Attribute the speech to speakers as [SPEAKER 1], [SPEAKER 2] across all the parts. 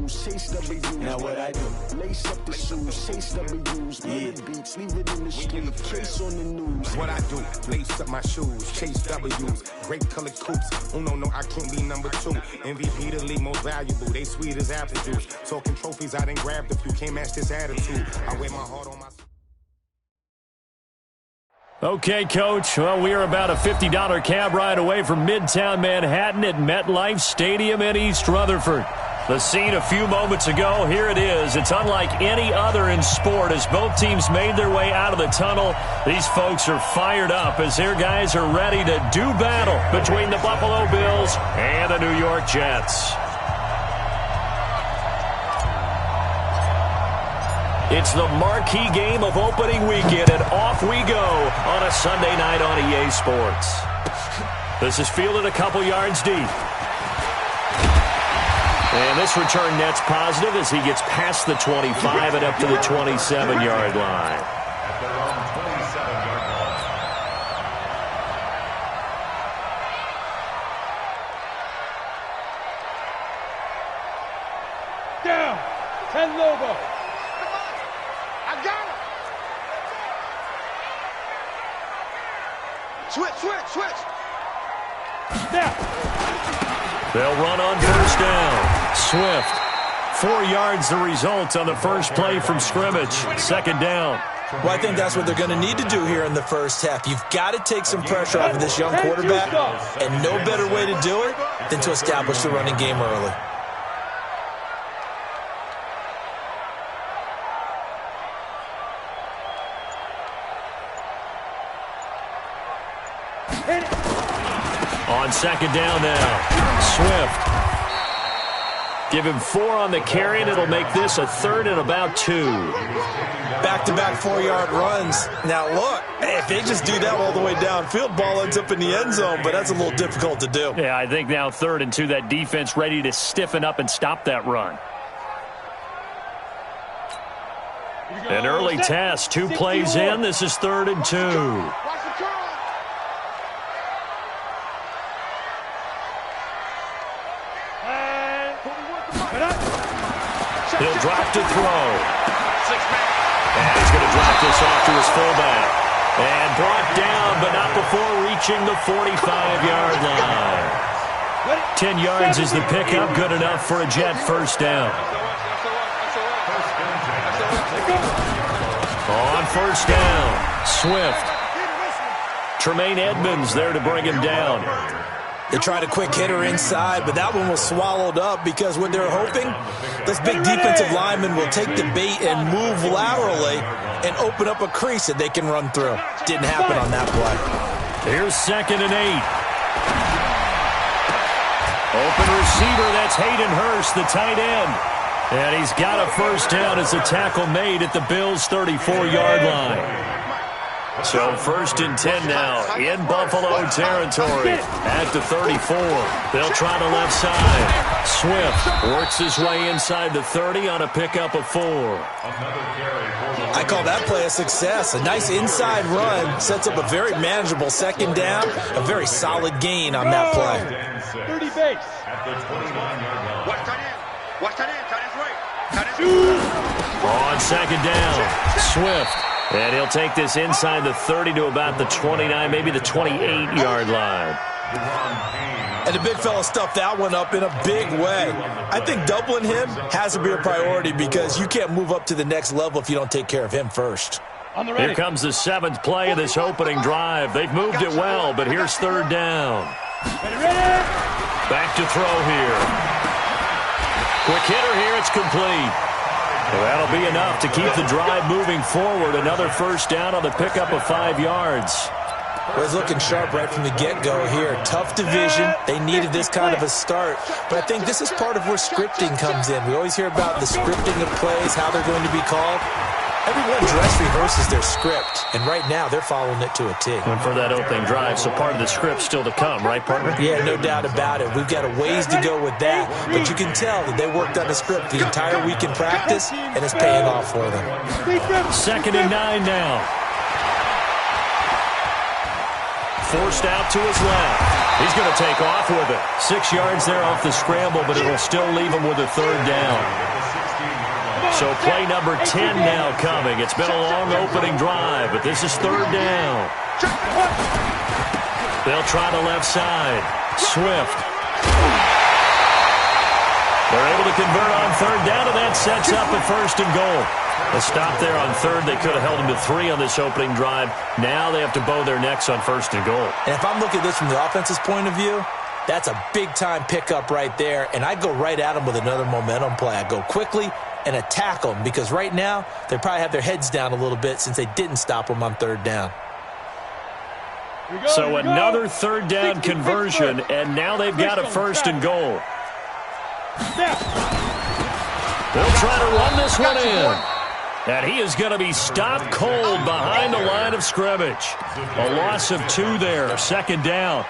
[SPEAKER 1] W's, chase W's.
[SPEAKER 2] Now what I do?
[SPEAKER 1] Lace up the shoes, chase W's. Murder beats, leave it in the street, case on the news.
[SPEAKER 3] What I do? Lace up my shoes, chase W's. Great colored coops. Oh no, I can't be number 2. MVP the league most valuable. They sweet as apple juice. Talking trophies, I didn't grab the few. Can't match this attitude. I wear my heart on my...
[SPEAKER 4] Okay, Coach. Well, we are about a $50 cab ride away from Midtown Manhattan at MetLife Stadium in East Rutherford. The scene a few moments ago, here it is. It's unlike any other in sport as both teams made their way out of the tunnel. These folks are fired up as their guys are ready to do battle between the Buffalo Bills and the New York Jets. It's the marquee game of opening weekend, and off we go on a Sunday night on EA Sports. This is fielded a couple yards deep. And this return net's positive as he gets past the 25 and up to the 27-yard line.
[SPEAKER 5] Down. 10 logo. Switch. Snap.
[SPEAKER 4] They'll run on first down. Swift. 4 yards the result on the first play from scrimmage. Second down.
[SPEAKER 2] Well, I think that's what they're going to need to do here in the first half. You've got to take some pressure off of this young quarterback, and no better way to do it than to establish the running game early.
[SPEAKER 4] On second down now, Swift. Give him 4 on the carry, and it'll make this a third and about 2.
[SPEAKER 2] Back-to-back 4-yard runs. Now, look, if they just do that all the way downfield, ball ends up in the end zone, but that's a little difficult to do.
[SPEAKER 4] Yeah, I think now 3rd and 2, that defense ready to stiffen up and stop that run. An early test, 2 plays in. This is 3rd and 2. He'll drop to throw. And he's going to drop this off to his fullback. And brought down, but not before reaching the 45-yard line. 10 yards is the pickup, good enough for a Jet first down. On first down, Swift. Tremaine Edmonds there to bring him down.
[SPEAKER 2] They tried a quick hitter inside, but that one was swallowed up because what they're hoping, this big defensive lineman will take the bait and move laterally and open up a crease that they can run through. Didn't happen on that play.
[SPEAKER 4] Here's 2nd and 8. Open receiver, that's Hayden Hurst, the tight end. And he's got a first down as a tackle made at the Bills' 34-yard line. So 1st and 10 now in Buffalo territory at the 34. They'll try the left side. Swift works his way inside the 30 on a pickup of 4.
[SPEAKER 2] I call that play a success. A nice inside run sets up a very manageable second down. A very solid gain on that play.
[SPEAKER 5] 30 base.
[SPEAKER 4] On second down, Swift. And he'll take this inside the 30 to about the 29, maybe the 28-yard line.
[SPEAKER 2] And the big fella stuffed that one up in a big way. I think doubling him has to be a priority because you can't move up to the next level if you don't take care of him first.
[SPEAKER 4] Here comes the 7th play of this opening drive. They've moved it well, but here's 3rd down. Back to throw here. Quick hitter here, it's complete. Well, that'll be enough to keep the drive moving forward. Another first down on the pickup of 5 yards.
[SPEAKER 2] Well, he's looking sharp right from the get-go here. Tough division. They needed this kind of a start. But I think this is part of where scripting comes in. We always hear about the scripting of plays, how they're going to be called. Everyone dress rehearses their script, and right now they're following it to a T.
[SPEAKER 4] And for that opening drive, so part of the script still to come, right, partner?
[SPEAKER 2] Yeah, no doubt about it. We've got a ways to go with that, but you can tell that they worked on the script the entire week in practice, and it's paying off for them.
[SPEAKER 4] 2nd and 9 now. Forced out to his left. He's going to take off with it. 6 yards there off the scramble, but it'll still leave him with a third down. So play number 10 now coming. It's been a long opening drive, but this is third down. They'll try the left side. Swift. They're able to convert on third down, and that sets up a first and goal. A stop there on third. They could have held them to 3 on this opening drive. Now they have to bow their necks on first and goal.
[SPEAKER 2] And if I'm looking at this from the offense's point of view, that's a big-time pickup right there, and I go right at them with another momentum play. I go quickly and attack them because right now they probably have their heads down a little bit since they didn't stop them on third down.
[SPEAKER 4] So another third down conversion, and now they've got a first and goal. They'll try to run this one in. And he is going to be stopped cold behind the line of scrimmage. A loss of 2 there, second down.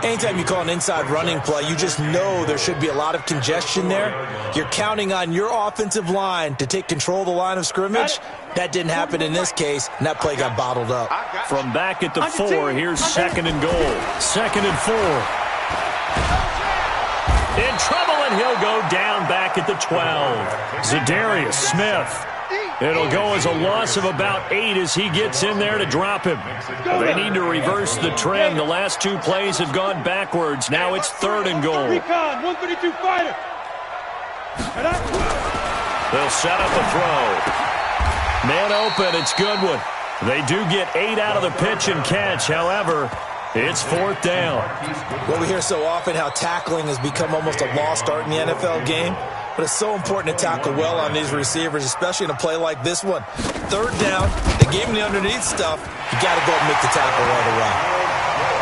[SPEAKER 2] Anytime you call an inside running play, you just know there should be a lot of congestion there. You're counting on your offensive line to take control of the line of scrimmage. That didn't happen in this case, and that play got bottled up.
[SPEAKER 4] From back at the 4, here's second and goal. Second and 4. In trouble, and he'll go down back at the 12. Zadarius Smith. It'll go as a loss of about 8 as he gets in there to drop him. They need to reverse the trend. The last 2 plays have gone backwards. Now it's third and goal.
[SPEAKER 5] Recon, 132 fighter.
[SPEAKER 4] They'll set up a throw. Man open, it's Goodwin. They do get 8 out of the pitch and catch. However, it's fourth down.
[SPEAKER 2] Well, we hear so often how tackling has become almost a lost art in the NFL game. But it's so important to tackle well on these receivers, especially in a play like this one. Third down, the game in the underneath stuff, you got to go and make the tackle right away.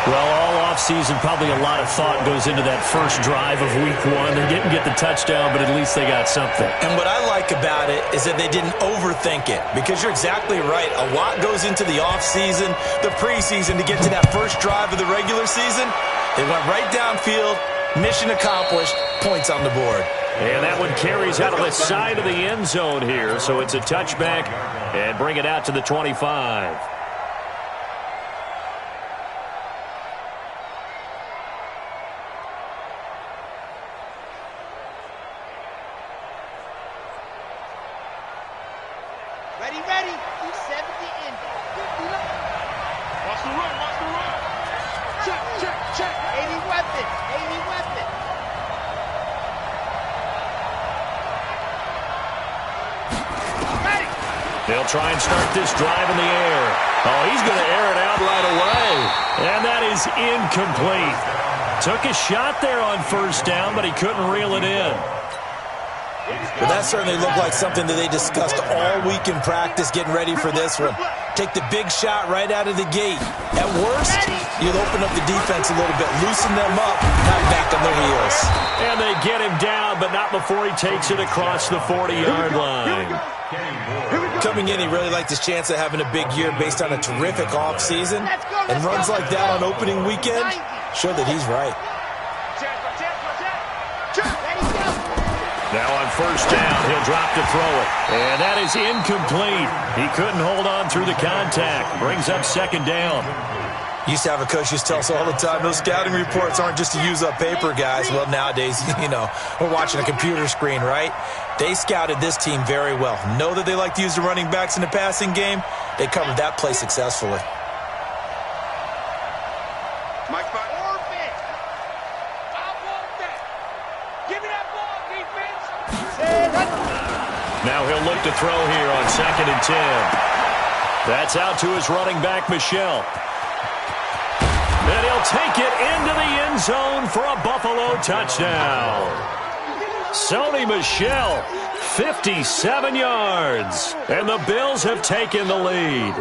[SPEAKER 4] Well, all offseason, probably a lot of thought goes into that first drive of week 1. They didn't get the touchdown, but at least they got something.
[SPEAKER 2] And what I like about it is that they didn't overthink it, because you're exactly right. A lot goes into the offseason, the preseason, to get to that first drive of the regular season. They went right downfield, mission accomplished, points on the board.
[SPEAKER 4] And that one carries out of the side of the end zone here. So it's a touchback and bring it out to the 25.
[SPEAKER 6] Ready, ready. 270 in.
[SPEAKER 5] Watch the run, watch the run.
[SPEAKER 6] Check, check, check. 80 weapon, 80 weapon.
[SPEAKER 4] They'll try and start this drive in the air. Oh, he's going to air it out right away. And that is incomplete. Took a shot there on first down, but he couldn't reel it in.
[SPEAKER 2] Well, that certainly looked like something that they discussed all week in practice getting ready for this one. Take the big shot right out of the gate. At worst, you'll open up the defense a little bit, loosen them up, not back on their heels.
[SPEAKER 4] And they get him down, but not before he takes it across the 40-yard line.
[SPEAKER 2] Coming in, he really liked his chance of having a big year based on a terrific offseason. And runs like that on opening weekend show that he's right.
[SPEAKER 4] Now on first down, he'll drop to throw it. And that is incomplete. He couldn't hold on through the contact. Brings up second down.
[SPEAKER 2] Used to have a coach used to tell us all the time, those scouting reports aren't just to use up paper, guys. Well, nowadays, we're watching a computer screen, right? They scouted this team very well. Know that they like to use the running backs in the passing game. They covered that play successfully.
[SPEAKER 5] Mike Bud.
[SPEAKER 6] Orbit. I want that. Give me that ball, defense.
[SPEAKER 4] Now he'll look to throw here on 2nd and 10. That's out to his running back, Michel. And he'll take it into the end zone for a Buffalo touchdown. Sony Michel, 57 yards. And the Bills have taken the lead.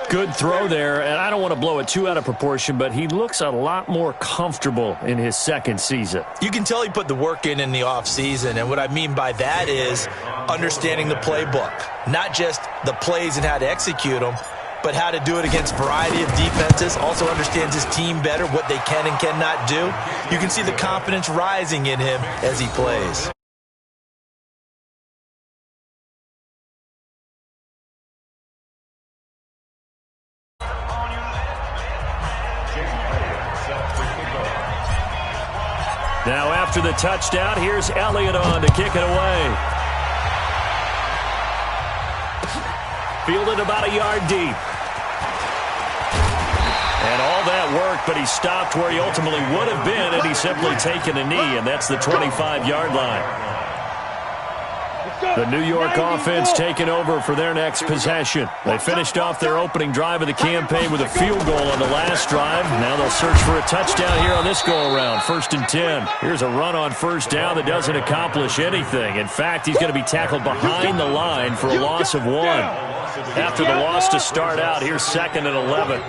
[SPEAKER 4] Good throw there, and I don't want to blow it too out of proportion, but he looks a lot more comfortable in his second season.
[SPEAKER 2] You can tell he put the work in the offseason, and what I mean by that is understanding the playbook. Not just the plays and how to execute them, but how to do it against a variety of defenses. Also understands his team better, what they can and cannot do. You can see the confidence rising in him as he plays.
[SPEAKER 4] Now after the touchdown, here's Elliott on to kick it away. Fielded about a yard deep. And all that work, but he stopped where he ultimately would have been had he simply taken a knee, and that's the 25-yard line. The New York offense taking over for their next possession. They finished off their opening drive of the campaign with a field goal on the last drive. Now they'll search for a touchdown here on this go-around. 1st and 10. Here's a run on first down that doesn't accomplish anything. In fact, he's going to be tackled behind the line for a loss of 1. After the loss to start out, here's 2nd and 11.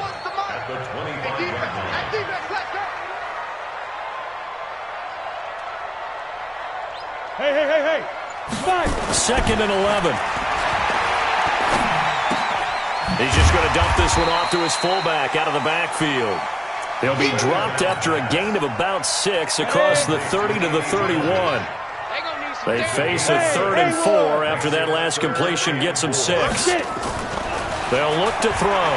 [SPEAKER 5] Hey.
[SPEAKER 4] 2nd and 11. He's just going to dump this one off to his fullback out of the backfield. He'll be dropped after a gain of about 6 across the 30 to the 31. They face a 3rd and 4 after that last completion gets them 6. They'll look to throw.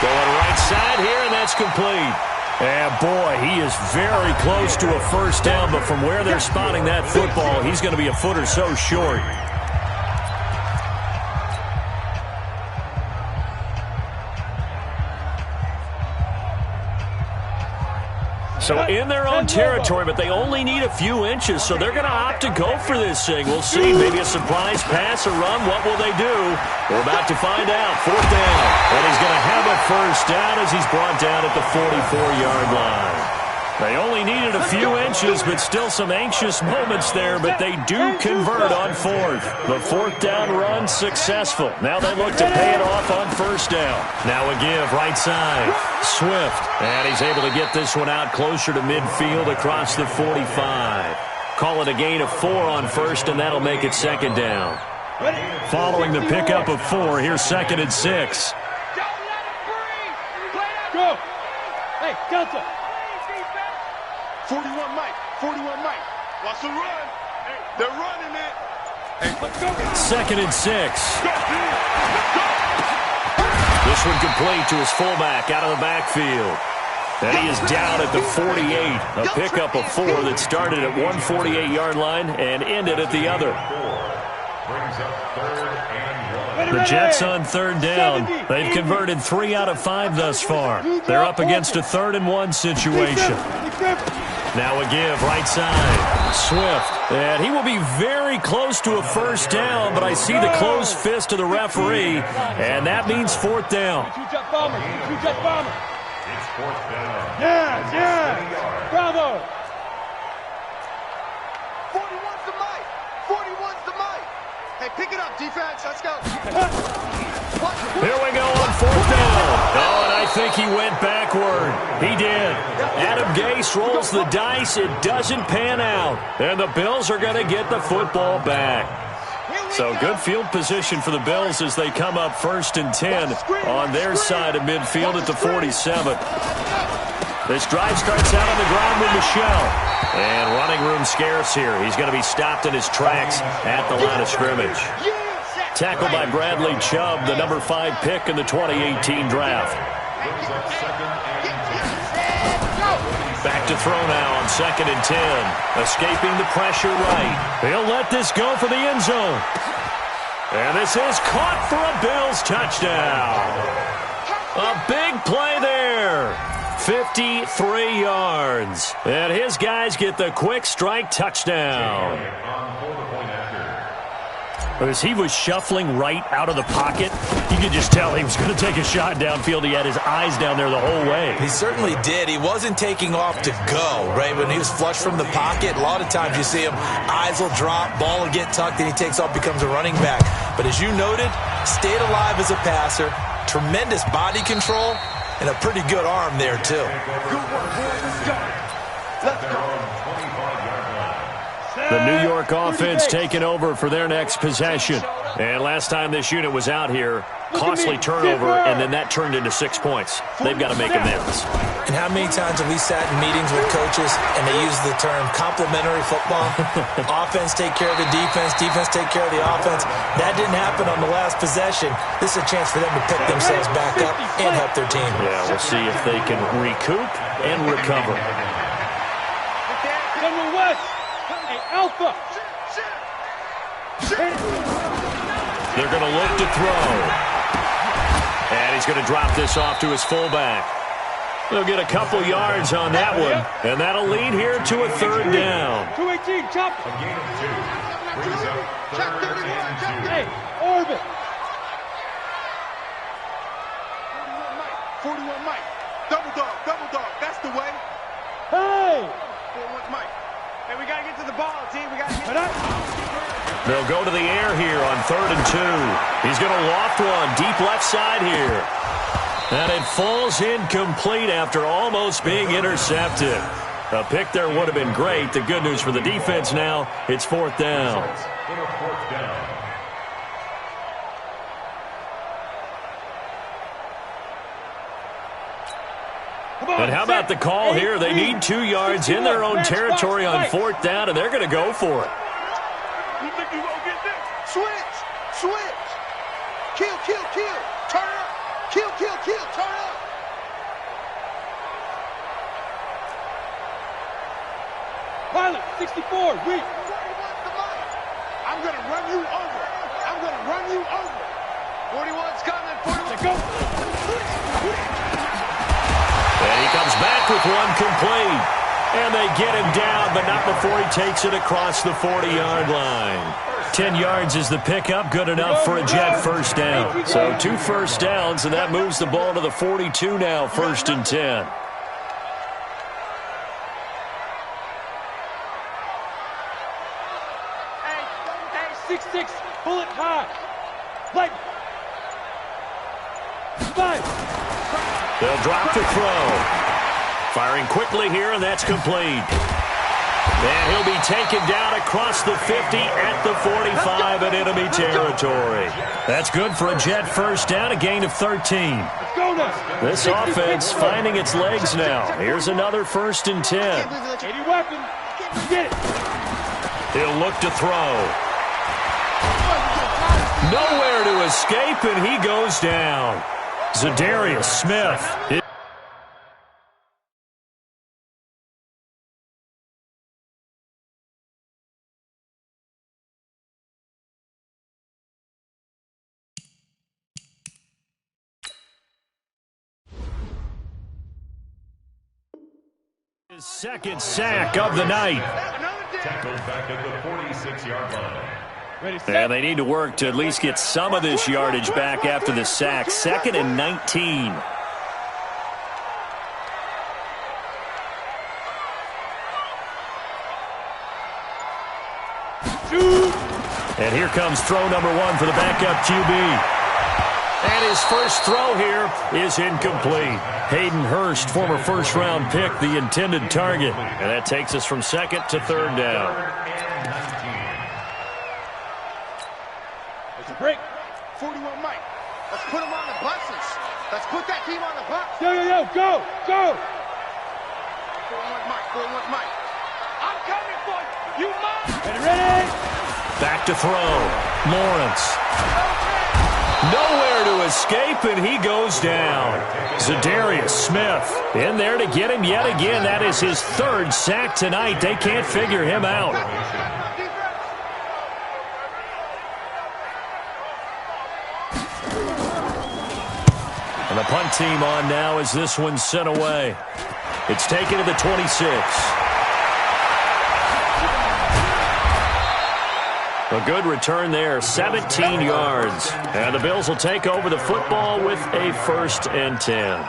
[SPEAKER 4] Going right side here, and that's complete. And, boy, he is very close to a first down, but from where they're spotting that football, he's going to be a foot or so short. So in their own territory, but they only need a few inches, so they're going to opt to go for this thing. We'll see. Maybe a surprise pass or run. What will they do? We're about to find out. 4th down. And he's going to have a first down as he's brought down at the 44-yard line. They only needed a few inches, but still some anxious moments there, but they do convert on 4th. The 4th down run successful. Now they look to pay it off on first down. Now a give right side. Swift. And he's able to get this one out closer to midfield across the 45. Call it a gain of 4 on first, and that'll make it 2nd down. Following the pickup of 4, here's 2nd and 6.
[SPEAKER 5] Go. Hey, Delta.
[SPEAKER 6] 41 Mike. Watch the run. They're running it. Hey, let's go.
[SPEAKER 4] 2nd and 6. This one complete to his fullback out of the backfield. And he is down at the 48. A pickup of 4 that started at 148-yard line and ended at the other. The Jets on 3rd down. They've converted 3 out of 5 thus far. They're up against a 3rd and 1 situation. Now a give right side. Swift. And he will be very close to a first down, but I see the closed fist of the referee, and that means 4th down.
[SPEAKER 5] Two-jet bomber.
[SPEAKER 3] It's 4th down.
[SPEAKER 5] Yeah. Bravo.
[SPEAKER 6] 41's the Mike. 41's the Mike. Hey, pick it up, defense. Let's go.
[SPEAKER 4] Here we go on 4th down. Oh, and I think he went backward. He did. Adam Gase rolls the dice. It doesn't pan out. And the Bills are going to get the football back. So good field position for the Bills as they come up 1st and 10 on their side of midfield at the 47. This drive starts out on the ground with Michel. And running room scarce here. He's going to be stopped in his tracks at the line of scrimmage. Tackled by Bradley Chubb, the number 5 pick in the 2018 draft. Back to throw now on 2nd and 10. Escaping the pressure right. He'll let this go for the end zone. And this is caught for a Bills touchdown. A big play there. 53 yards. And his guys get the quick strike touchdown. As he was shuffling right out of the pocket, you could just tell he was going to take a shot downfield. He had his eyes down there the whole way.
[SPEAKER 2] He certainly did. He wasn't taking off to go, right? When he was flush from the pocket, a lot of times you see him, eyes will drop, ball will get tucked, and he takes off, becomes a running back. But as you noted, stayed alive as a passer, tremendous body control, and a pretty good arm there, too.
[SPEAKER 6] Good work, boys. Let's go. Let's go.
[SPEAKER 4] The New York offense taking over for their next possession. And last time this unit was out here, costly turnover, and then that turned into 6 points. They've got to make amends.
[SPEAKER 2] And how many times have we sat in meetings with coaches and they use the term complementary football? Offense take care of the defense, defense take care of the offense. That didn't happen on the last possession. This is a chance for them to pick themselves back up and help their team.
[SPEAKER 4] Yeah, we'll see if they can recoup and recover.
[SPEAKER 5] General West. Hey, Alpha.
[SPEAKER 4] They're going to look to throw. And he's going to drop this off to his fullback. They'll get a couple yards on that one, and that'll lead here to a third down.
[SPEAKER 5] 218, chop.
[SPEAKER 6] A gain of 2. Brings up third and 2.
[SPEAKER 5] Hey, orbit.
[SPEAKER 6] 41 Mike. Double dog. That's the way.
[SPEAKER 5] Hey.
[SPEAKER 6] 41 Mike.
[SPEAKER 5] Hey, we got to get to the ball, team. We got to get
[SPEAKER 4] They'll go to the air here on 3rd and 2. He's going to loft one deep left side here. And it falls incomplete after almost being intercepted. A pick there would have been great. The good news for the defense now, it's 4th down. And how about the call here? They need 2 yards in their own territory on 4th down, and they're going to go for it.
[SPEAKER 6] You think you gonna get this? Switch. Kill. Turn up. Kill. Turn up.
[SPEAKER 5] Pilot, 64, weak.
[SPEAKER 6] I'm gonna run you over. 41's coming. 41.
[SPEAKER 5] Go.
[SPEAKER 4] And he comes back with one complete. And they get him down, but not before he takes it across the 40-yard line. 10 yards is the pickup, good enough for a Jet first down. So 2 first downs, and that moves the ball to the 42 now, 1st and 10.
[SPEAKER 5] Hey, 6'6", bullet high. Like. 5.
[SPEAKER 4] They'll drop the throw. Firing quickly here, and that's complete. And he'll be taken down across the 50 at the 45 in enemy territory. That's good for a Jet first down, a gain of 13.
[SPEAKER 5] Let's go now.
[SPEAKER 4] This offense finding its legs now. Here's another 1st and 10.
[SPEAKER 5] 80 weapon. Get it.
[SPEAKER 4] He'll look to throw. Nowhere to escape, and he goes down. Zadarius Smith. His second sack of the night.
[SPEAKER 6] Tackled back at the 46-yard line.
[SPEAKER 4] And they need to work to at least get some of this yardage back after the sack. 2nd and 19. And here comes throw number 1 for the backup QB. And his first throw here is incomplete. Hayden Hurst, former first-round pick, the intended target. And that takes us from 2nd to 3rd down.
[SPEAKER 5] There's a break.
[SPEAKER 6] 41 Mike. Let's put him on the buses. Let's put that team on the bus.
[SPEAKER 5] Yo, go.
[SPEAKER 6] 41 Mike. I'm coming for you. You mine.
[SPEAKER 5] Ready.
[SPEAKER 4] Back to throw. Lawrence. Nowhere to escape, and he goes down. Zadarius Smith in there to get him yet again. That is his 3rd sack tonight. They can't figure him out. And the punt team on now as this one's sent away. It's taken to the 26. A good return there, 17 yards. And the Bills will take over the football with a 1st and 10.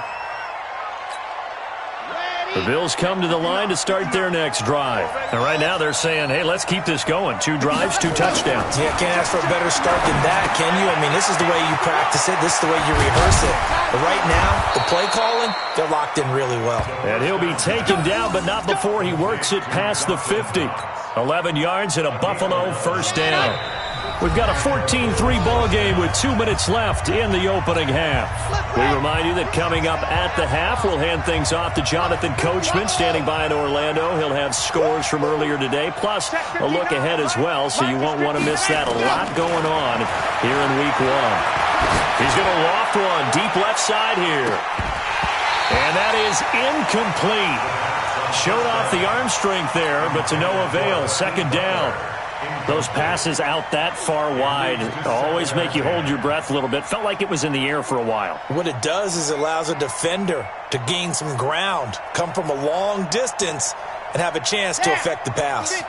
[SPEAKER 4] The Bills come to the line to start their next drive. And right now they're saying, hey, let's keep this going. 2 drives, 2 touchdowns.
[SPEAKER 2] Yeah, can't ask for a better start than that, can you? I mean, this is the way you practice it. This is the way you rehearse it. But right now, the play calling, they're locked in really well.
[SPEAKER 4] And he'll be taken down, but not before he works it past the 50. 11 yards and a Buffalo first down. We've got a 14-3 ball game with 2 minutes left in the opening half. We remind you that coming up at the half, we'll hand things off to Jonathan Coachman standing by in Orlando. He'll have scores from earlier today, plus a look ahead as well, so you won't want to miss that. A lot going on here in week 1. He's going to loft one deep left side here. And that is incomplete. Showed off the arm strength there, but to no avail. Second down. Those passes out that far wide always make you hold your breath a little bit. Felt like it was in the air for a while.
[SPEAKER 2] What it does is it allows a defender to gain some ground, come from a long distance, and have a chance to affect the pass.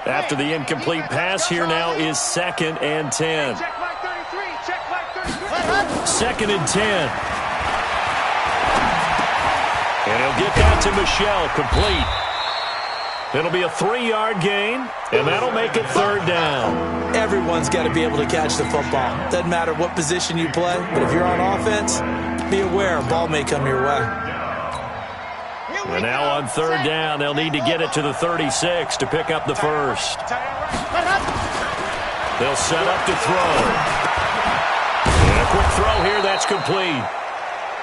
[SPEAKER 4] After the incomplete pass, here now is 2nd and 10.
[SPEAKER 5] Check like 33. Check like 33.
[SPEAKER 4] 2nd and 10. And he'll get that to Michel, complete. It'll be a 3-yard gain, and that'll make it 3rd down.
[SPEAKER 2] Everyone's got to be able to catch the football. Doesn't matter what position you play, but if you're on offense, be aware a ball may come your way.
[SPEAKER 4] And now on 3rd down, they'll need to get it to the 36 to pick up the first. They'll set up to throw. And a quick throw here, that's complete.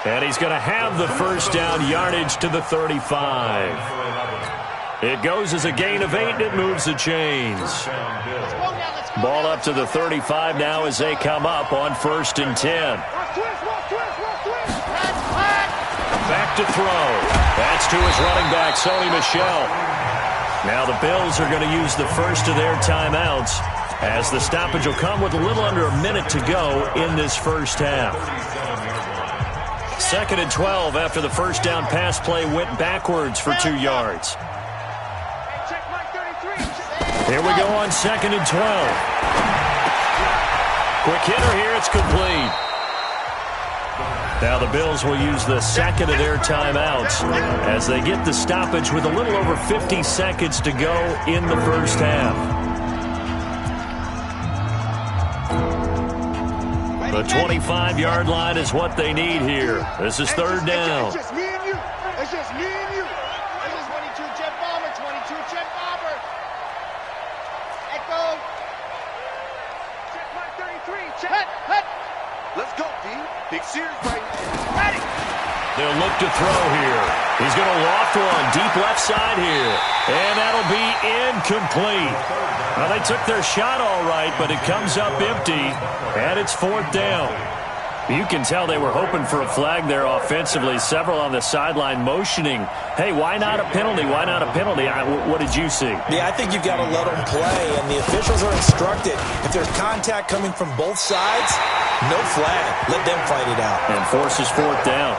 [SPEAKER 4] And he's going to have the first down yardage to the 35. It goes as a gain of 8, and it moves the chains. Ball up to the 35 now as they come up on 1st and 10. Back to throw. That's to his running back, Sony Michel. Now the Bills are going to use the first of their timeouts as the stoppage will come with a little under a minute to go in this first half. 2nd and 12 after the first down pass play went backwards for 2 yards. Here we go on 2nd and 12. Quick hitter here, it's complete. Now the Bills will use the second of their timeouts as they get the stoppage with a little over 50 seconds to go in the first half. The 25-yard line is what they need here. This is 3rd down.
[SPEAKER 5] It's just me and you. It's just me and you. This is 22 Jet Bomber, 22 Jet Bomber. Echo. Check my 33. Check. Hut. Let's go, D. Big series right now. Ready.
[SPEAKER 4] They'll look to throw here. He's going to loft one deep left side here. And that'll be incomplete. Well, they took their shot all right, but it comes up empty, and it's 4th down. You can tell they were hoping for a flag there offensively. Several on the sideline motioning, hey, why not a penalty? Why not a penalty? What did you see?
[SPEAKER 2] Yeah, I think you've got to let them play, and the officials are instructed. If there's contact coming from both sides, no flag. Let them fight it out.
[SPEAKER 4] And forces 4th down.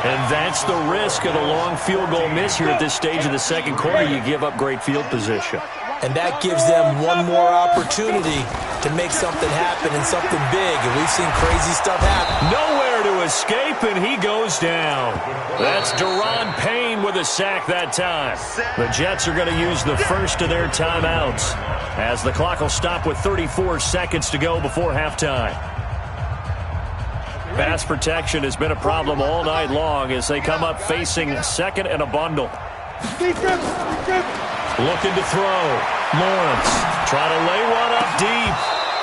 [SPEAKER 4] And that's the risk of the long field goal miss here at this stage of the second quarter. You give up great field position.
[SPEAKER 2] And that gives them one more opportunity to make something happen and something big. And we've seen crazy stuff happen.
[SPEAKER 4] Nowhere to escape, and he goes down. That's Deron Payne with a sack that time. The Jets are going to use the first of their timeouts as the clock will stop with 34 seconds to go before halftime. Pass protection has been a problem all night long as they come up facing 2nd and a bundle. Looking to throw. Lawrence trying to lay one up deep.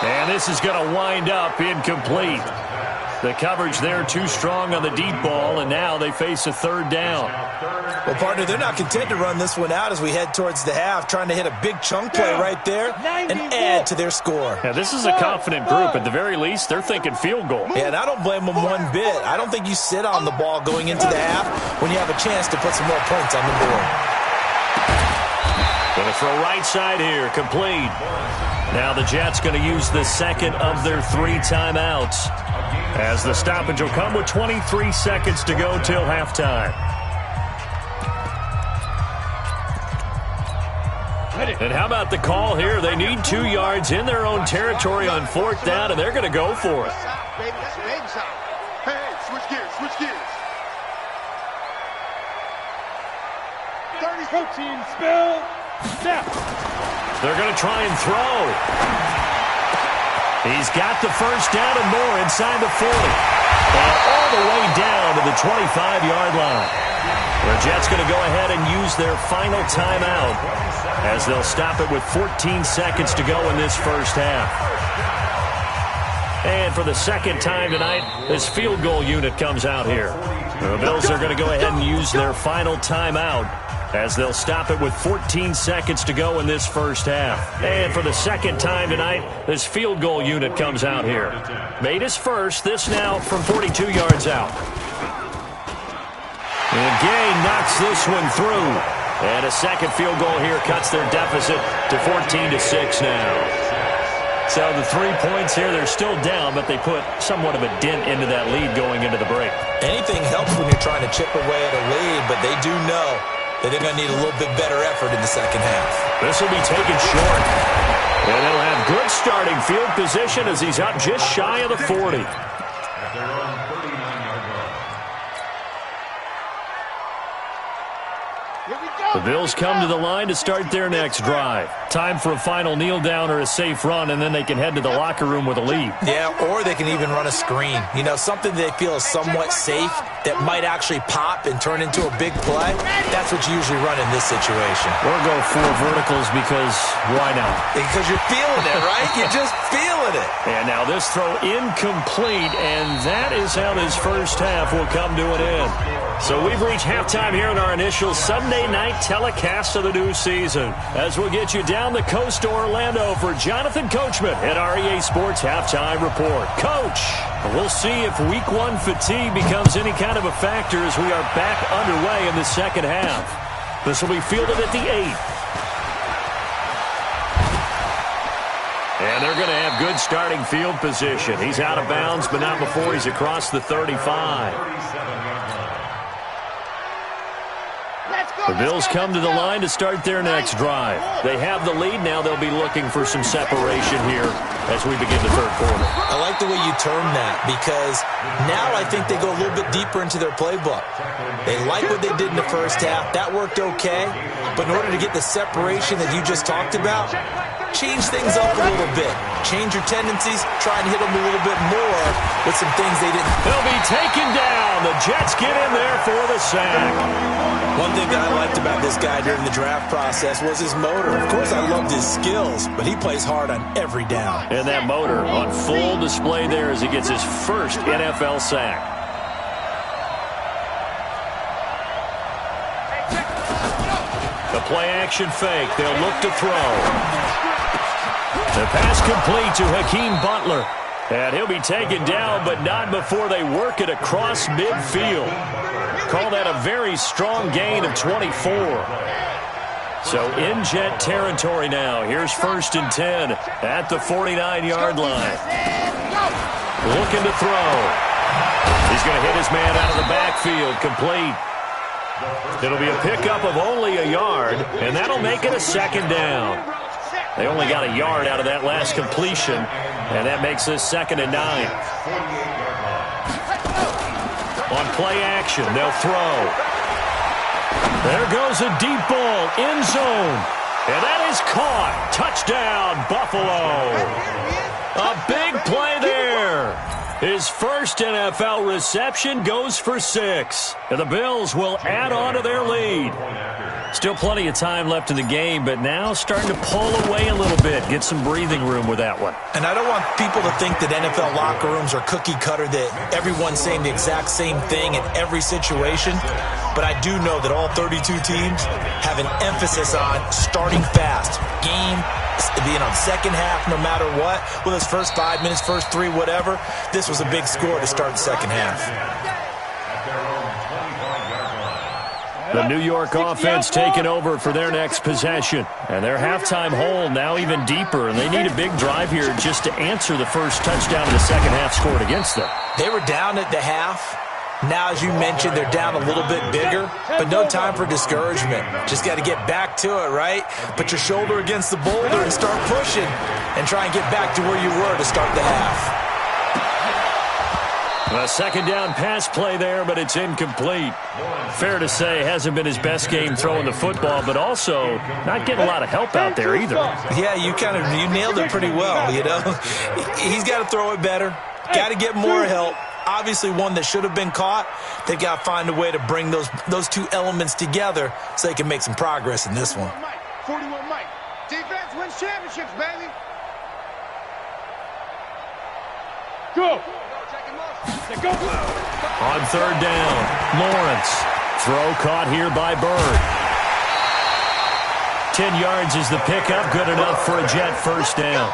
[SPEAKER 4] And this is going to wind up incomplete. The coverage there too strong on the deep ball, and now they face a 3rd down.
[SPEAKER 2] Well, partner, they're not content to run this one out as we head towards the half, trying to hit a big chunk play right there and add to their score.
[SPEAKER 4] Now, this is a confident group. At the very least, they're thinking field goal.
[SPEAKER 2] Yeah, and I don't blame them one bit. I don't think you sit on the ball going into the half when you have a chance to put some more points on the board.
[SPEAKER 4] Going to throw right side here, complete. Now the Jets going to use the second of their 3 timeouts as the stoppage will come with 23 seconds to go till halftime. And how about the call here? They need 2 yards in their own territory on 4th down, and they're going to go for it.
[SPEAKER 5] Hey, switch gears, switch gears. 30 protein spill. Step.
[SPEAKER 4] They're going to try and throw. He's got the first down and more inside the 40. And all the way down to the 25-yard line. The Jets going to go ahead and use their final timeout as they'll stop it with 14 seconds to go in this first half. And for the second time tonight, this field goal unit comes out here. The Bills are going to go ahead and use their final timeout as they'll stop it with 14 seconds to go in this first half. And for the second time tonight, this field goal unit comes out here. Made his first, this now from 42 yards out. And Gay knocks this one through. And a second field goal here cuts their deficit to 14-6 now. So the 3 points here, they're still down, but they put somewhat of a dent into that lead going into the break.
[SPEAKER 2] Anything helps when you're trying to chip away at a lead, but they do know that they're going to need a little bit better effort in the second half.
[SPEAKER 4] This will be taken short. And they'll have good starting field position as he's up just shy of the 40. The Bills come to the line to start their next drive. Time for a final kneel down or a safe run, and then they can head to the locker room with a lead.
[SPEAKER 2] Yeah, or they can even run a screen. You know, something they feel is somewhat safe that might actually pop and turn into a big play. That's what you usually run in this situation.
[SPEAKER 4] Or go 4 verticals because why not?
[SPEAKER 2] Because you're feeling it, right? You're just feeling it.
[SPEAKER 4] And now this throw incomplete, and that is how this first half will come to an end. So we've reached halftime here in our initial Sunday night telecast of the new season. As we'll get you down the coast to Orlando for Jonathan Coachman at our EA Sports Halftime Report. Coach, we'll see if Week 1 fatigue becomes any kind of a factor as we are back underway in the second half. This will be fielded at the 8. And they're going to have good starting field position. He's out of bounds, but not before he's across the 35. The Bills come to the line to start their next drive. They have the lead now. They'll be looking for some separation here as we begin the third quarter.
[SPEAKER 2] I like the way you term that because now I think they go a little bit deeper into their playbook. They like what they did in the first half. That worked okay. But in order to get the separation that you just talked about, change things up a little bit. Change your tendencies. Try and hit them a little bit more with some things they didn't.
[SPEAKER 4] They'll be taken down. The Jets get in there for the sack.
[SPEAKER 2] One thing that I liked about this guy during the draft process was his motor. Of course, I loved his skills, but he plays hard on every down.
[SPEAKER 4] And that motor on full display there as he gets his first NFL sack. The play-action fake. They'll look to throw. The pass complete to Hakeem Butler. And he'll be taken down, but not before they work it across midfield. Call that a very strong gain of 24. So in Jet territory now. Here's 1st and 10 at the 49-yard line. Looking to throw. He's going to hit his man out of the backfield. Complete. It'll be a pickup of only a yard, and that'll make it a second down. They only got a yard out of that last completion, and that makes this 2nd and 9. On play action, they'll throw. There goes a deep ball, end zone. And that is caught. Touchdown, Buffalo. A big play there. His first NFL reception goes for 6. And the Bills will add on to their lead. Still plenty of time left in the game, but now starting to pull away a little bit. Get some breathing room with that one.
[SPEAKER 2] And I don't want people to think that NFL locker rooms are cookie cutter, that everyone's saying the exact same thing in every situation. But I do know that all 32 teams have an emphasis on starting fast. Game, being on second half no matter what. Whether it's first 5 minutes, first 3, whatever. This was a big score to start the second half.
[SPEAKER 4] The New York offense taking over for their next possession. And their halftime hole now even deeper. And they need a big drive here just to answer the first touchdown of the second half scored against them.
[SPEAKER 2] They were down at the half. Now, as you mentioned, they're down a little bit bigger. But no time for discouragement. Just got to get back to it, right? Put your shoulder against the boulder and start pushing. And try and get back to where you were to start the half.
[SPEAKER 4] A second down pass play there, but it's incomplete. Fair to say, hasn't been his best game throwing the football, but also not getting a lot of help out there either.
[SPEAKER 2] Yeah, you nailed it pretty well, you know. He's got to throw it better. Got to get more help. Obviously one that should have been caught. They've got to find a way to bring those two elements together so they can make some progress in this one.
[SPEAKER 5] 41 Mike. Defense wins championships, baby. Go.
[SPEAKER 4] On third down, Lawrence. Throw caught here by Bird. 10 yards is the pickup. Good enough for a Jet first down.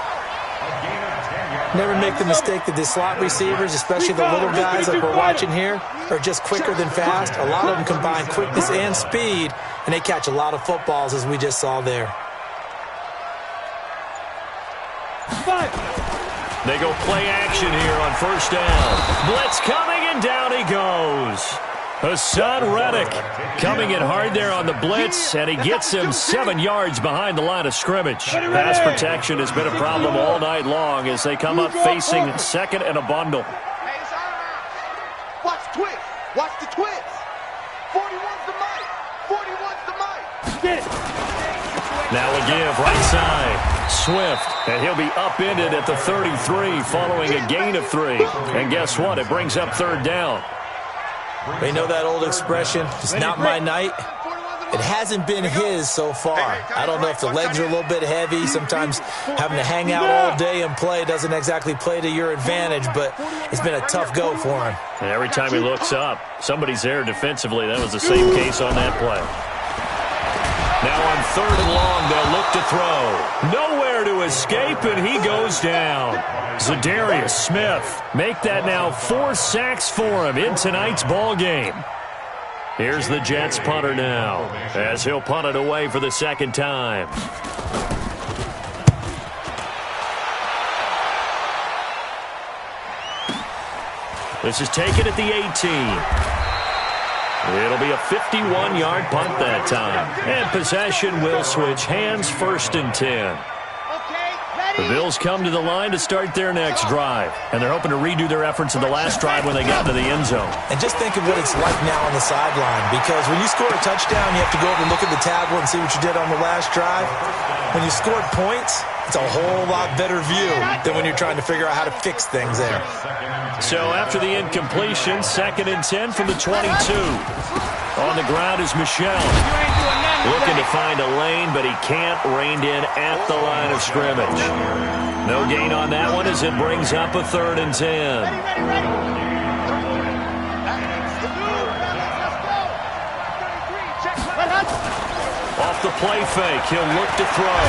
[SPEAKER 2] Never make the mistake that the slot receivers, especially the little guys like we're watching here, are just quicker than fast. A lot of them combine quickness and speed, and and they catch a lot of footballs, as we just saw there.
[SPEAKER 4] They go play action here on first down. Blitz coming, and down he goes. Hassan Reddick coming in hard there on the blitz, and he gets him 7 yards behind the line of scrimmage. Pass protection has been a problem all night long as they come up facing second and a bundle.
[SPEAKER 5] Watch the twist. Watch the twist. 41's the mic. 41's the mic.
[SPEAKER 4] Now a give right side. Swift, and he'll be upended at the 33 following a gain of 3. And guess what? It brings up third down.
[SPEAKER 2] They know that old expression, it's not my night. It hasn't been his so far. I don't know if the legs are a little bit heavy. Sometimes having to hang out all day and play doesn't exactly play to your advantage, but it's been a tough go for him.
[SPEAKER 4] And every time he looks up, somebody's there defensively. That was the same case on that play. Now on third and long, they'll look to throw. Nowhere to escape, and he goes down. Zadarius Smith make that now 4 sacks for him in tonight's ball game. Here's the Jets punter now, as he'll punt it away for the second time. This is taken at the 18. It'll be a 51-yard punt that time. And possession will switch hands, first and 10. The Bills come to the line to start their next drive, and they're hoping to redo their efforts in the last drive when they got into the end zone.
[SPEAKER 2] And just think of what it's like now on the sideline, because when you score a touchdown, you have to go over and look at the tablet and see what you did on the last drive. When you scored points, it's a whole lot better view than when you're trying to figure out how to fix things there.
[SPEAKER 4] So after the incompletion, second and 10 from the 22. On the ground is Michel. Looking to find a lane, but he can't, reined in at the line of scrimmage. No gain on that one as it brings up a third and 10. Off the play fake, he'll look to throw.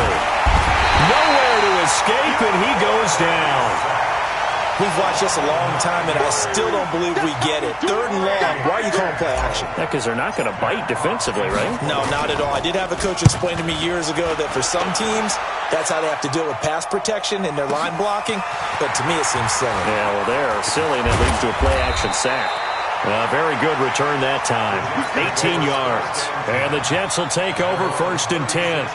[SPEAKER 4] Nowhere to escape, and he goes down.
[SPEAKER 2] We've watched this a long time, and I still don't believe we get it. Third and long, why are you calling play action?
[SPEAKER 4] Yeah, because they're not going to bite defensively, right?
[SPEAKER 2] No, not at all. I did have a coach explain to me years ago that for some teams, that's how they have to deal with pass protection and their line blocking. But to me, it seems silly.
[SPEAKER 4] Yeah, well, they're silly, and it leads to a play action sack. Very good return that time. 18 yards. And the Jets will take over first and 10.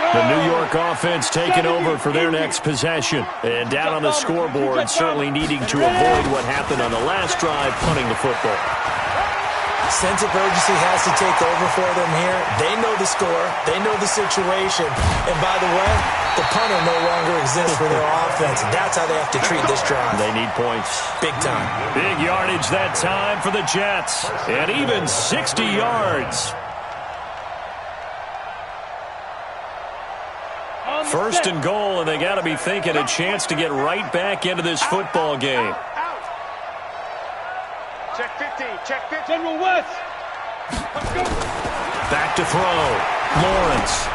[SPEAKER 4] The New York offense taking over for their next possession. And down on the scoreboard, certainly needing to avoid what happened on the last drive, punting the football.
[SPEAKER 2] Sense of urgency has to take over for them here. They know the score. They know the situation. And by the way, the punter no longer exists for their offense. That's how they have to treat this drive.
[SPEAKER 4] They need points. Big time. Big yardage that time for the Jets. And even 60 yards. First and goal, and they got to be thinking a chance to get right back into this football game.
[SPEAKER 6] Check 15, check 15. General West.
[SPEAKER 4] Back to throw. Lawrence.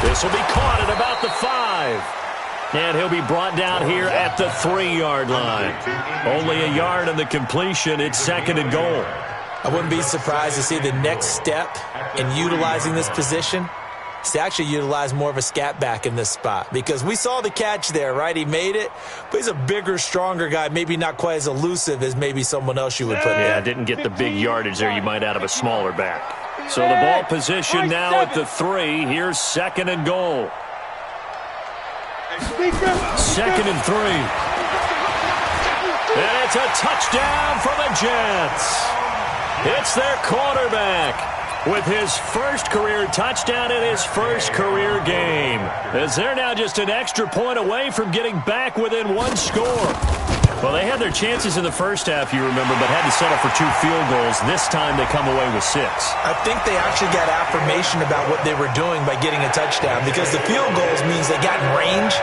[SPEAKER 4] This will be caught at about the 5. And he'll be brought down here at the 3-yard line. Only a yard on the completion. It's second and goal.
[SPEAKER 2] I wouldn't be surprised to see the next step in utilizing this position to actually utilize more of a scat back in this spot, because we saw the catch there, right? He made it, but he's a bigger, stronger guy, maybe not quite as elusive as maybe someone else you would put there.
[SPEAKER 4] Yeah, didn't get the big yardage there you might out of a smaller back. So the ball position now at the 3. Here's second and goal. Second and 3. And it's a touchdown for the Jets. It's their quarterback with his first career touchdown in his first career game, as they're now just an extra point away from getting back within 1 score. Well, they had their chances in the first half, you remember, but had to settle for 2 field goals. This time they come away with 6.
[SPEAKER 2] I think they actually got affirmation about what they were doing by getting a touchdown, because the field goals means they got in range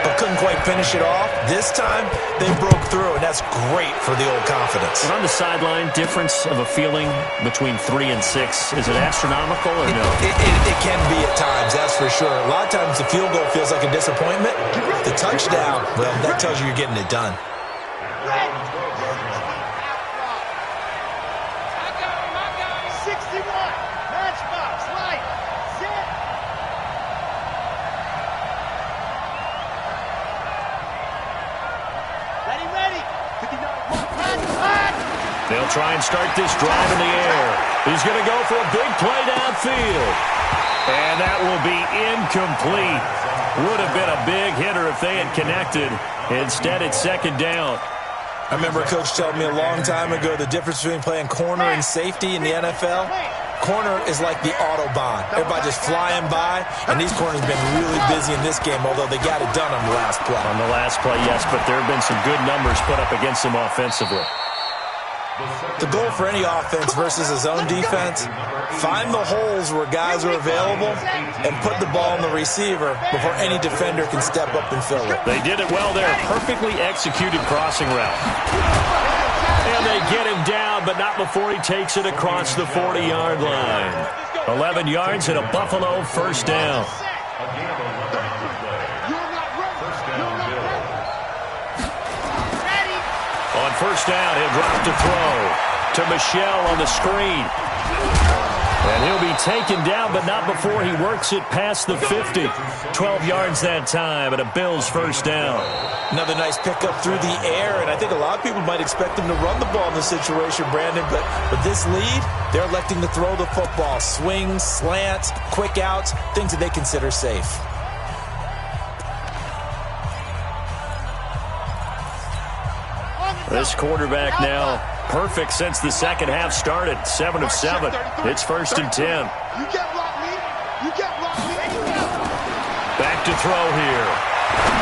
[SPEAKER 2] but couldn't quite finish it off. This time, they broke through, and that's great for the old confidence.
[SPEAKER 4] And on the sideline, difference of a feeling between 3 and 6, is it astronomical or no?
[SPEAKER 2] It can be at times, that's for sure. A lot of times the field goal feels like a disappointment. The touchdown, well, that tells you you're getting it done.
[SPEAKER 4] try and start this drive in the air. He's going to go for a big play downfield. And that will be incomplete. Would have been a big hitter if they had connected. Instead, it's second down.
[SPEAKER 2] I remember a coach telling me a long time ago the difference between playing corner and safety in the NFL. Corner is like the Autobahn. Everybody just flying by, and these corners have been really busy in this game, although they got it done on the last play.
[SPEAKER 4] On the last play, yes, but there have been some good numbers put up against them offensively.
[SPEAKER 2] The goal for any offense versus his own defense, find the holes where guys are available and put the ball in the receiver before any defender can step up and fill it.
[SPEAKER 4] They did it well there. Perfectly executed crossing route. And they get him down, but not before he takes it across the 40-yard line. 11 yards and a Buffalo first down. On first down, he'll drop to throw to Michelle on the screen. And he'll be taken down, but not before he works it past the 50. 12 yards that time, and a Bills first down.
[SPEAKER 2] Another nice pickup through the air, and I think a lot of people might expect him to run the ball in this situation, Brandon, but with this lead, they're electing to throw the football. Swings, slants, quick outs, things that they consider safe.
[SPEAKER 4] This quarterback now perfect since the second half started. 7 of 7. It's first and 10.
[SPEAKER 6] You can't block me. You can't block me.
[SPEAKER 4] Back to throw here.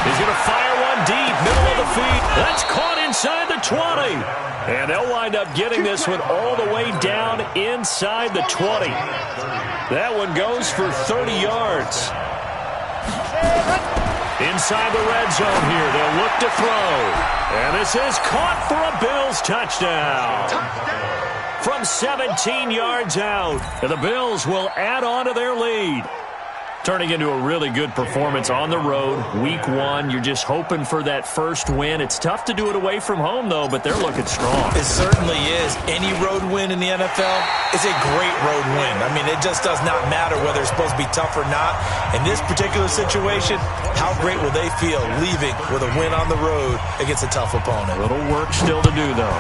[SPEAKER 4] He's going to fire one deep, middle of the feet. That's caught inside the 20. And they'll wind up getting this one all the way down inside the 20. That one goes for 30 yards. Inside the red zone here, they'll look to throw. And this is caught for a Bills touchdown. From 17 yards out. And the Bills will add on to their lead. Turning into a really good performance on the road. Week 1, you're just hoping for that first win. It's tough to do it away from home, though, but they're looking strong.
[SPEAKER 2] It certainly is. Any road win in the NFL is a great road win. I mean, it just does not matter whether it's supposed to be tough or not. In this particular situation, how great will they feel leaving with a win on the road against a tough opponent?
[SPEAKER 4] A little work still to do, though.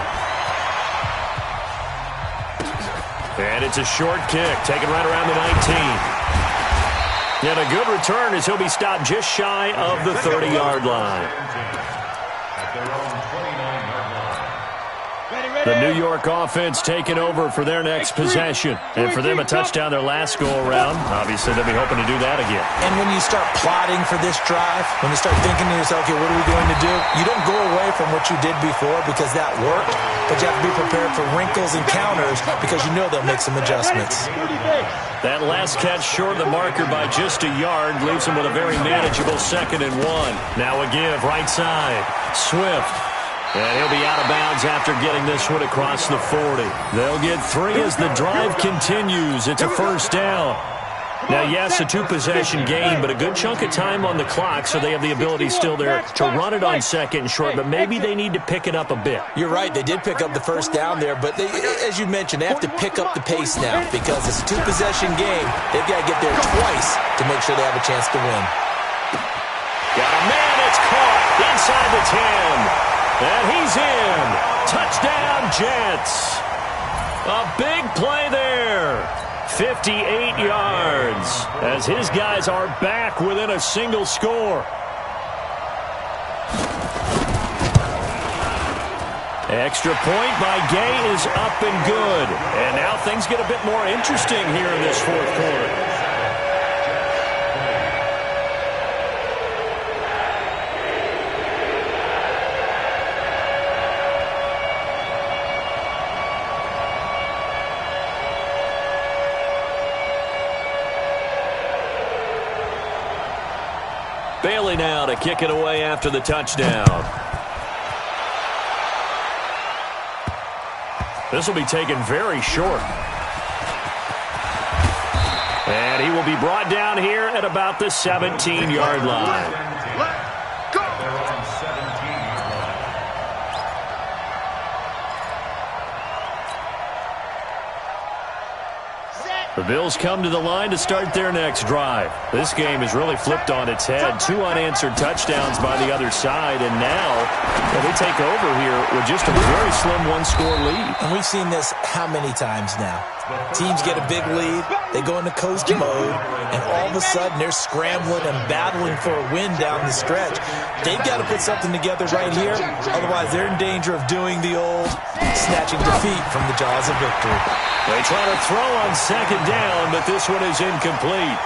[SPEAKER 4] And it's a short kick, taken right around the 19. And a good return as he'll be stopped just shy of the 30-yard line. The New York offense taking over for their next possession. And for them, a touchdown their last go-around. Obviously, they'll be hoping to do that again.
[SPEAKER 2] And when you start plotting for this drive, when you start thinking to yourself, okay, what are we going to do? You don't go away from what you did before because that worked, but you have to be prepared for wrinkles and counters because you know they'll make some adjustments.
[SPEAKER 4] That last catch short of the marker by just a yard leaves him with a very manageable 2nd and 1. Now a give, right side. Swift. And he'll be out of bounds after getting this one across the 40. They'll get 3 as the drive continues. It's a first down. Now, yes, a 2-possession game, but a good chunk of time on the clock, so they have the ability still there to run it on 2nd and short, but maybe they need to pick it up a bit.
[SPEAKER 2] You're right. They did pick up the first down there, but they, as you mentioned, they have to pick up the pace now because it's a 2-possession game. They've got to get there twice to make sure they have a chance to win.
[SPEAKER 4] Got a man that's caught inside the 10. And he's in. Touchdown, Jets. A big play there. 58 yards as his guys are back within a single score. Extra point by Gay is up and good. And now things get a bit more interesting here in this fourth quarter. Bailey now to kick it away after the touchdown. This will be taken very short. And he will be brought down here at about the 17-yard line. The Bills come to the line to start their next drive. This game is really flipped on its head. 2 unanswered touchdowns by the other side, and now they take over here with just a very slim one-score lead.
[SPEAKER 2] And we've seen this how many times now? Teams get a big lead, they go into coast mode, and all of a sudden they're scrambling and battling for a win down the stretch. They've got to put something together right here, otherwise they're in danger of doing the old snatching defeat from the jaws of victory.
[SPEAKER 4] They try to throw on second down, but this one is incomplete.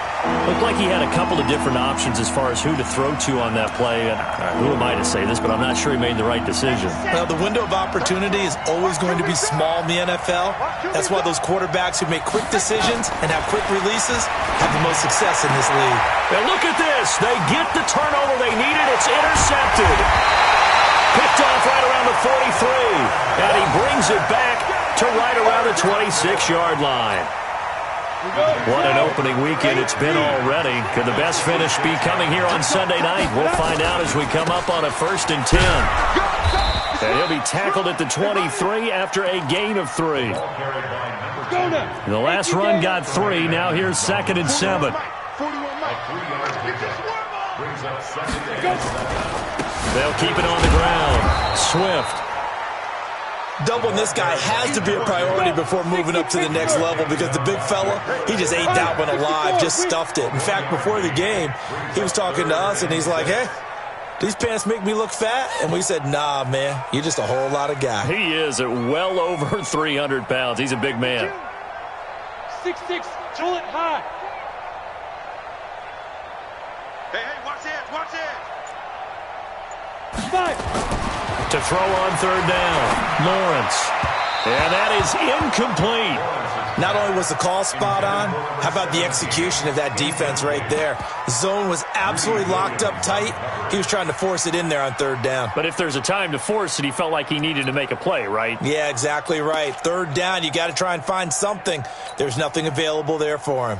[SPEAKER 4] Looked like he had a couple of different options as far as who to throw to on that play. And who am I to say this, but I'm not sure he made the right decision.
[SPEAKER 2] Well, the window of opportunity is always going to be small in the NFL. That's why those quarterbacks who make quick decisions and have quick releases have the most success in this league.
[SPEAKER 4] And look at this. They get the turnover they needed. It's intercepted. Picked off right around the 43. And he brings it back to right around the 26-yard line. What an opening weekend it's been already. Could the best finish be coming here on Sunday night? We'll find out as we come up on a 1st and 10. And he'll be tackled at the 23 after a gain of 3. The last run got 3. Now here's 2nd and 7. They'll keep it on the ground. Swift.
[SPEAKER 2] Doubling this guy has to be a priority before moving up to the next level because the big fella, he just ate that one alive, just stuffed it. In fact, before the game, he was talking to us, and he's like, hey, these pants make me look fat? And we said, nah, man, you're just a whole lot of guy.
[SPEAKER 4] He is at well over 300 pounds. He's a big man.
[SPEAKER 7] 6'6", pull it high.
[SPEAKER 5] Hey, watch it, watch it.
[SPEAKER 7] 5.
[SPEAKER 4] To throw on 3rd down, Lawrence. And that is incomplete.
[SPEAKER 2] Not only was the call spot on, how about the execution of that defense right there? The zone was absolutely locked up tight. He was trying to force it in there on 3rd down.
[SPEAKER 4] But if there's a time to force it, he felt like he needed to make a play, right?
[SPEAKER 2] Yeah, exactly right. 3rd down, you got to try and find something. There's nothing available there for him.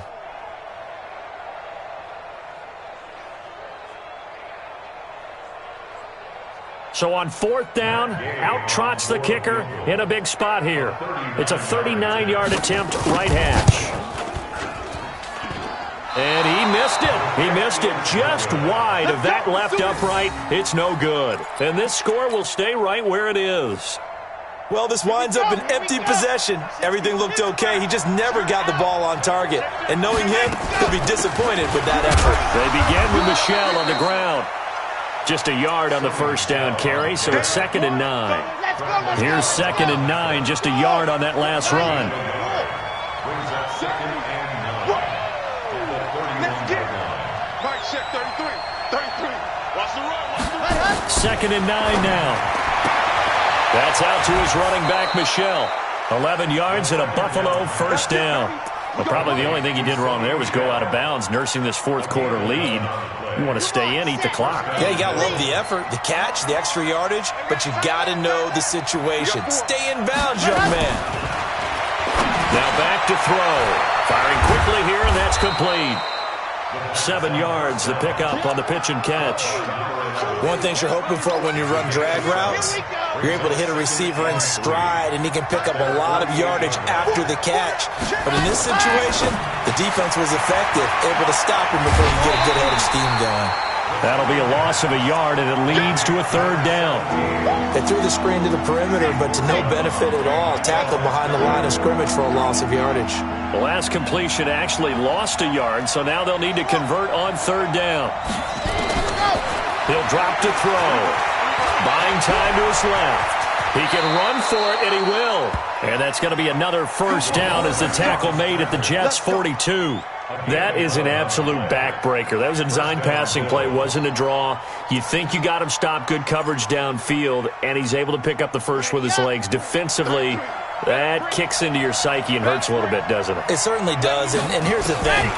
[SPEAKER 4] So on 4th down, out trots the kicker in a big spot here. It's a 39-yard attempt, right hash. And he missed it. He missed it just wide of that left upright. It's no good. And this score will stay right where it is.
[SPEAKER 2] Well, this winds up an empty possession. Everything looked okay. He just never got the ball on target. And knowing him, he'll be disappointed with that effort.
[SPEAKER 4] They begin with Michel on the ground. Just a yard on the 1st down carry, so it's 2nd and 9. Here's 2nd and 9, just a yard on that last run.
[SPEAKER 6] Mike, check 33. 33. Watch the run.
[SPEAKER 4] 2nd and 9 now. That's out to his running back, Michel. 11 yards and a Buffalo 1st down. Well, probably the only thing he did wrong there was go out of bounds, nursing this 4th quarter lead. You want to stay in, eat the clock.
[SPEAKER 2] Yeah, you got to love the effort, the catch, the extra yardage, but you got to know the situation. Stay in bounds, young man.
[SPEAKER 4] Now back to throw. Firing quickly here, and that's complete. 7 yards, the pickup on the pitch and catch.
[SPEAKER 2] One thing you're hoping for when you run drag routes, you're able to hit a receiver in stride, and he can pick up a lot of yardage after the catch. But in this situation, the defense was effective, able to stop him before you get a good head of steam going.
[SPEAKER 4] That'll be a loss of a yard, and it leads to a 3rd down.
[SPEAKER 2] They threw the screen to the perimeter, but to no benefit at all. Tackled behind the line of scrimmage for a loss of yardage.
[SPEAKER 4] The last completion actually lost a yard, so now they'll need to convert on 3rd down. He'll drop to throw. Buying time to his left. He can run for it, and he will. And that's going to be another 1st down as the tackle made at the Jets' 42. That is an absolute backbreaker. That was a design passing play, wasn't a draw. You think you got him stopped, good coverage downfield, and he's able to pick up the first with his legs. Defensively, that kicks into your psyche and hurts a little bit, doesn't it?
[SPEAKER 2] It certainly does, and here's the thing.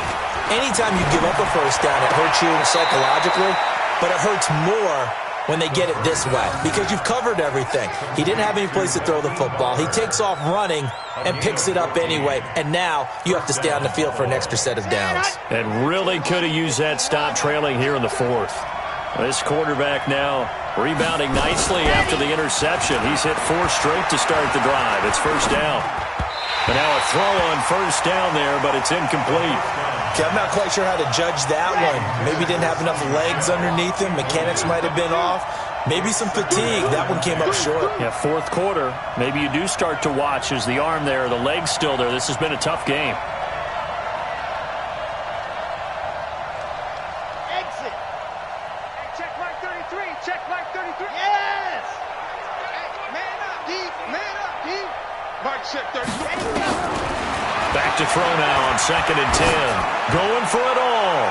[SPEAKER 2] Anytime you give up a 1st down, it hurts you psychologically, but it hurts more when they get it this way because you've covered everything. He didn't have any place to throw the football. He takes off running and picks it up anyway, and now you have to stay on the field for an extra set of downs.
[SPEAKER 4] And really could have used that stop trailing here in the 4th. This quarterback now rebounding nicely after the interception. He's hit 4 straight to start the drive. It's 1st down. And now a throw on first down there, but it's incomplete.
[SPEAKER 2] Okay, I'm not quite sure how to judge that one. Maybe didn't have enough legs underneath him. Mechanics might have been off. Maybe some fatigue. That one came up short.
[SPEAKER 4] Yeah, fourth quarter. Maybe you do start to watch as the arm there, the leg's still there. This has been a tough game.
[SPEAKER 5] Exit. Hey, check mark 33. Check mark 33. Yes. Hey, man up, D. Man up, D.
[SPEAKER 6] Mike check 33.
[SPEAKER 4] Back to throw now on 2nd and 10. Going for it all.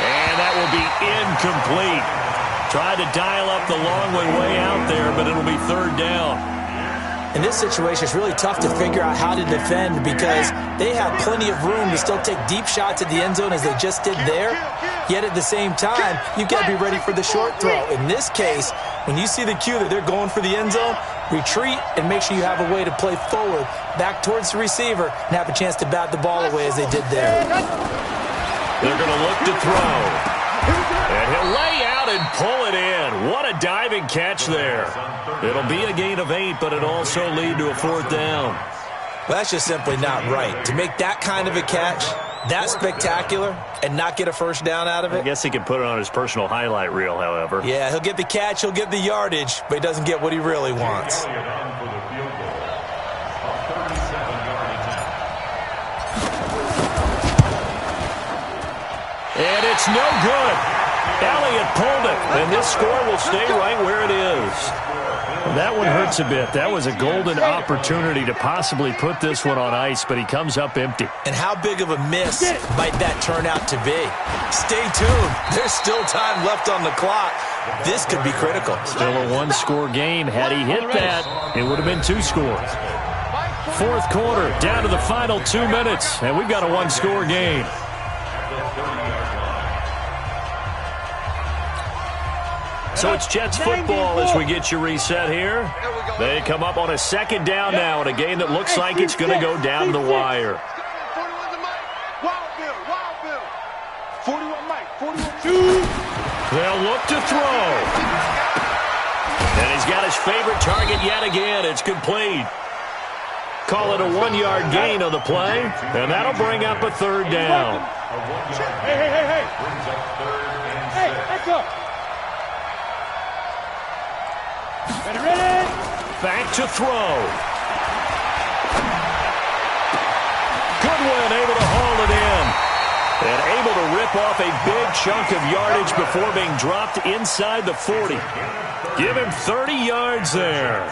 [SPEAKER 4] And that will be incomplete. Tried to dial up the long one way out there, but it'll be 3rd down.
[SPEAKER 2] In this situation, it's really tough to figure out how to defend because they have plenty of room to still take deep shots at the end zone as they just did there. Yet at the same time, you've got to be ready for the short throw. In this case, when you see the cue that they're going for the end zone, retreat and make sure you have a way to play forward, back towards the receiver, and have a chance to bat the ball away as they did there.
[SPEAKER 4] They're going to look to throw. And he'll lay out and pull it in. What a diving catch there. It'll be a gain of 8, but it'll also lead to a 4th down.
[SPEAKER 2] Well, that's just simply not right. To make that kind of a catch, that spectacular, and not get a first down out of it.
[SPEAKER 4] I guess he can put it on his personal highlight reel, however.
[SPEAKER 2] Yeah, he'll get the catch, he'll get the yardage, but he doesn't get what he really wants.
[SPEAKER 4] And it's no good. Elliott pulled it, and this score will stay right where it is. That one hurts a bit. That was a golden opportunity to possibly put this one on ice, but he comes up empty.
[SPEAKER 2] And how big of a miss might that turn out to be? Stay tuned. There's still time left on the clock. This could be critical.
[SPEAKER 4] Still a one-score game. Had he hit that, it would have been 2 scores. 4th quarter, down to the final 2 minutes, and we've got a one-score game. So it's Jets football as we get you reset here. They come up on a 2nd down now in a game that looks like it's going to go down the wire.
[SPEAKER 6] 41 to Mike. Wild Bill. 41 Mike. 41
[SPEAKER 4] They'll look to throw. And he's got his favorite target yet again. It's complete. Call it a 1-yard gain on the play, and that'll bring up a 3rd down.
[SPEAKER 7] Hey. Hey, back up. Ready?
[SPEAKER 4] Back to throw. Goodwin able to haul it in. And able to rip off a big chunk of yardage before being dropped inside the 40. Give him 30 yards there.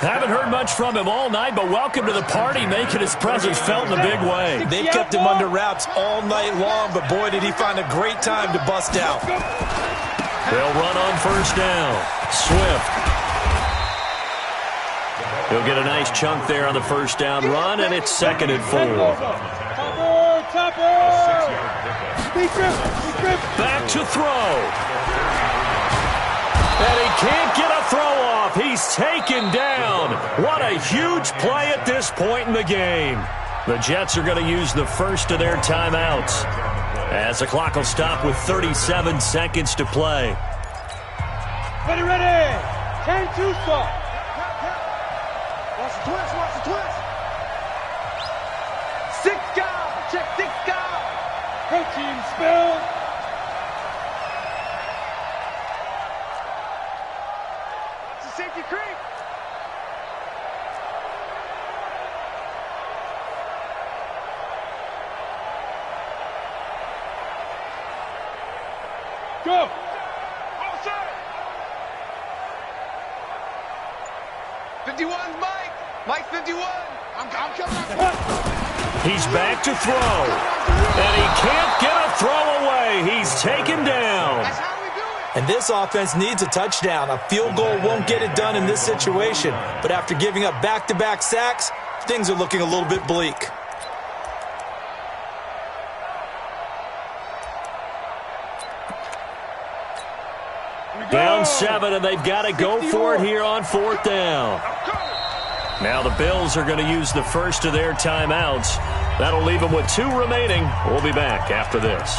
[SPEAKER 4] Haven't heard much from him all night, but welcome to the party, making his presence felt in a big way.
[SPEAKER 2] They've kept him under wraps all night long, but boy, did he find a great time to bust out.
[SPEAKER 4] They'll run on 1st down. Swift. He'll get a nice chunk there on the 1st down run, and it's 2nd and 4.
[SPEAKER 7] Topper!
[SPEAKER 4] Back to throw. And he can't get a throw off. He's taken down. What a huge play at this point in the game. The Jets are going to use the first of their timeouts as the clock will stop with 37 seconds to play.
[SPEAKER 7] Ready! 10-2 stop.
[SPEAKER 5] Watch the twist. 6 guys. Check 6 guys.
[SPEAKER 7] Protein spill.
[SPEAKER 5] Watch the safety creep.
[SPEAKER 7] Go.
[SPEAKER 5] 51's Mike. Mike 51. I'm coming.
[SPEAKER 4] He's back to throw. And he can't get a throw away. He's taken down.
[SPEAKER 5] That's how we do it.
[SPEAKER 2] And this offense needs a touchdown. A field goal won't get it done in this situation. But after giving up back-to-back sacks, things are looking a little bit bleak.
[SPEAKER 4] Down 7, and they've got to go for it here on 4th down. Now the Bills are going to use the first of their timeouts. That'll leave them with 2 remaining. We'll be back after this.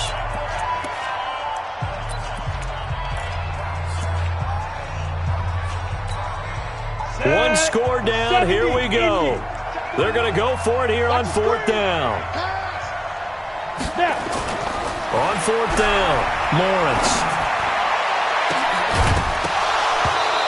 [SPEAKER 4] One score down. Here we go. They're going to go for it here on fourth down. On fourth down, Lawrence.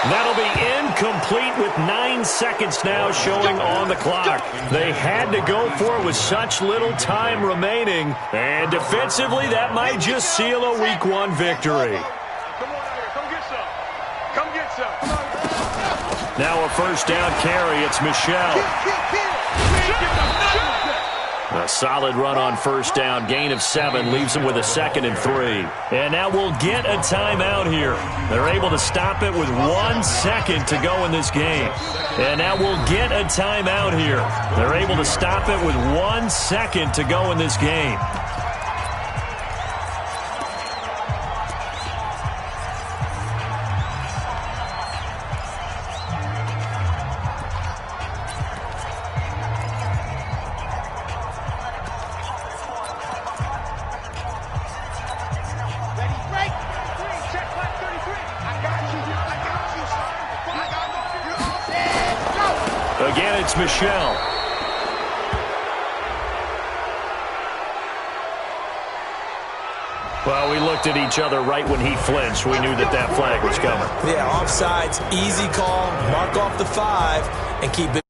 [SPEAKER 4] That'll be incomplete with 9 seconds now showing on the clock. They had to go for it with such little time remaining. And defensively, that might just seal a Week 1 victory.
[SPEAKER 6] Come on out here. Come get some. Come get some.
[SPEAKER 4] Now a first down carry. It's Michelle. A solid run on first down. Gain of 7 leaves them with a 2nd and 3. And now we'll get a timeout here. They're able to stop it with 1 second to go in this game. And now we'll get a timeout here. They're able to stop it with 1 second to go in this game. Again, it's Michelle. Well, we looked at each other right when he flinched. We knew that flag was coming.
[SPEAKER 2] Yeah, offsides, easy call, mark off the 5, and keep